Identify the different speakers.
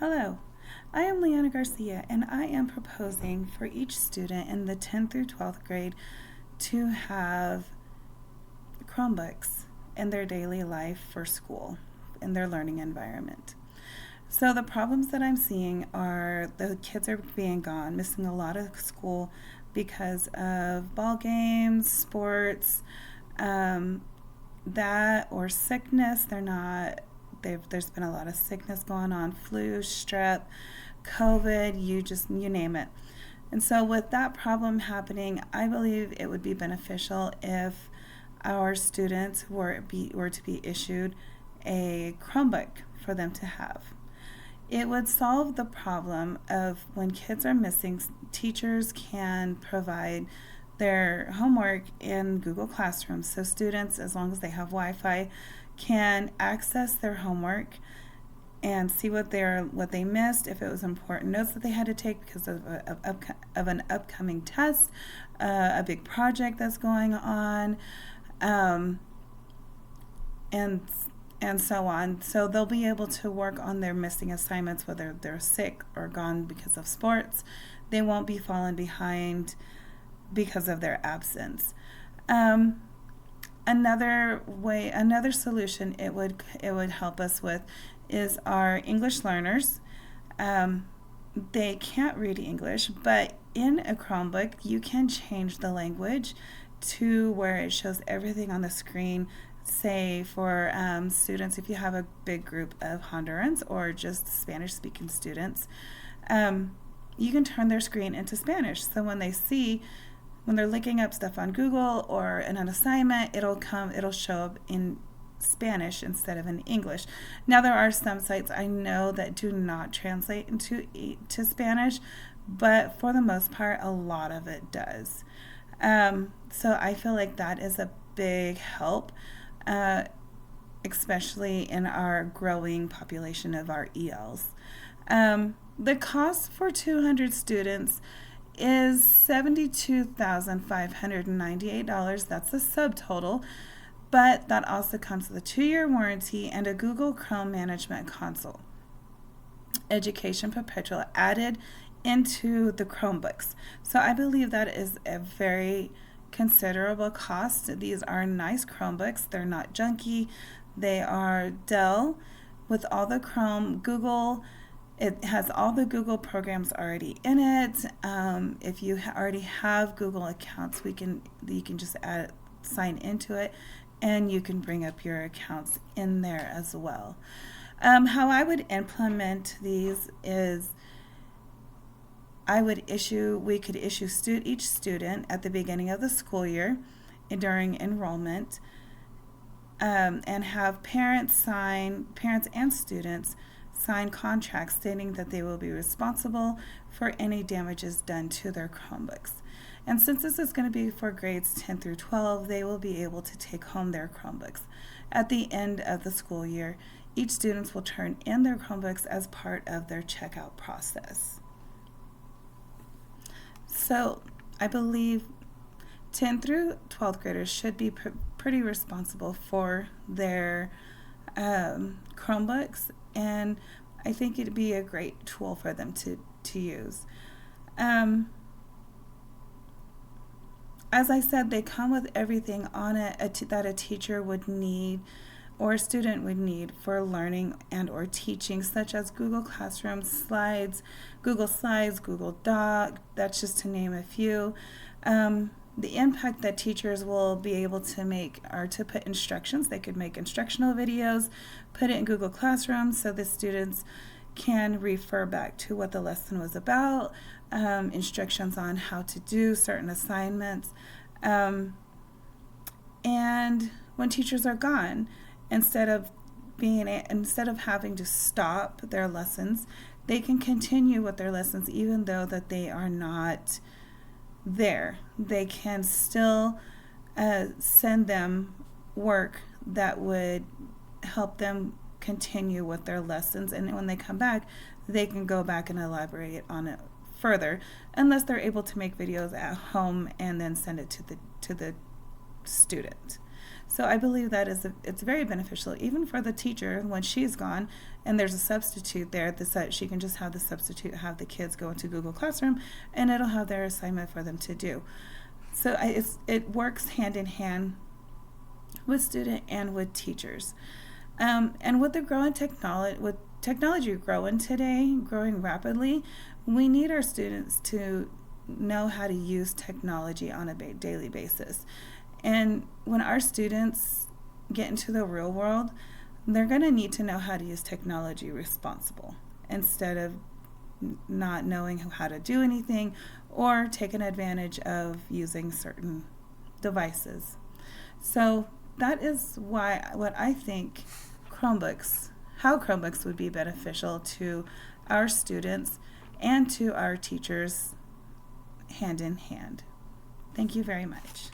Speaker 1: Hello, I am Leanna Garcia, and I am proposing for each student in the 10th through 12th grade to have Chromebooks in their daily life for school, in their learning environment. So the problems that I'm seeing are the kids are being gone, missing a lot of school because of ball games, sports, that or sickness. There's been a lot of sickness going on, flu, strep, COVID, you name it. And so with that problem happening, I believe it would be beneficial if our students were to be issued a Chromebook for them to have. It would solve the problem of when kids are missing, teachers can provide their homework in Google Classroom. So students, as long as they have Wi-Fi, can access their homework and see what they missed, if it was important notes that they had to take because of an upcoming test, a big project that's going on, and so on. So they'll be able to work on their missing assignments, whether they're sick or gone because of sports. They won't be falling behind because of their absence. Another solution it would help us with is our English learners. They can't read English, but in a Chromebook you can change the language to where it shows everything on the screen. Say for students, if you have a big group of Hondurans or just Spanish-speaking students, you can turn their screen into Spanish. So when they're looking up stuff on Google or in an assignment, it'll show up in Spanish instead of in English. Now there are some sites I know that do not translate to Spanish, but for the most part, a lot of it does. So I feel like that is a big help, especially in our growing population of our ELs. The cost for 200 students is $72,598. That's the subtotal, but that also comes with a 2-year warranty and a Google Chrome management console. Education Perpetual added into the Chromebooks. So I believe that is a very considerable cost. These are nice Chromebooks. They're not junky. They are Dell with all the Chrome, Google. It has all the Google programs already in it. If you already have Google accounts, you can just sign into it, and you can bring up your accounts in there as well. How I would implement these is we could issue each student at the beginning of the school year during enrollment, and have parents and students sign contracts stating that they will be responsible for any damages done to their Chromebooks. And since this is going to be for grades 10 through 12, they will be able to take home their Chromebooks. At the end of the school year, each student will turn in their Chromebooks as part of their checkout process. So I believe 10 through 12th graders should be pretty responsible for their Chromebooks, and I think it'd be a great tool for them to use. As I said, they come with everything on it that a teacher would need or a student would need for learning and or teaching, such as Google Classroom, Google Slides, Google Doc, that's just to name a few. The impact that teachers will be able to make are to put instructions. They could make instructional videos, put it in Google Classroom so the students can refer back to what the lesson was about, instructions on how to do certain assignments. And when teachers are gone, instead of having to stop their lessons, they can continue with their lessons even though that they are not there. They can still send them work that would help them continue with their lessons, and when they come back, they can go back and elaborate on it further, unless they're able to make videos at home and then send it to the student. So I believe that it's very beneficial, even for the teacher when she's gone and there's a substitute there. She can just have the substitute have the kids go into Google Classroom, and it'll have their assignment for them to do. So it works hand in hand with student and with teachers. And with the growing technology growing rapidly, we need our students to know how to use technology on a daily basis. And when our students get into the real world, they're going to need to know how to use technology responsible instead of not knowing how to do anything or taking advantage of using certain devices. So that is what I think how Chromebooks would be beneficial to our students and to our teachers hand in hand. Thank you very much.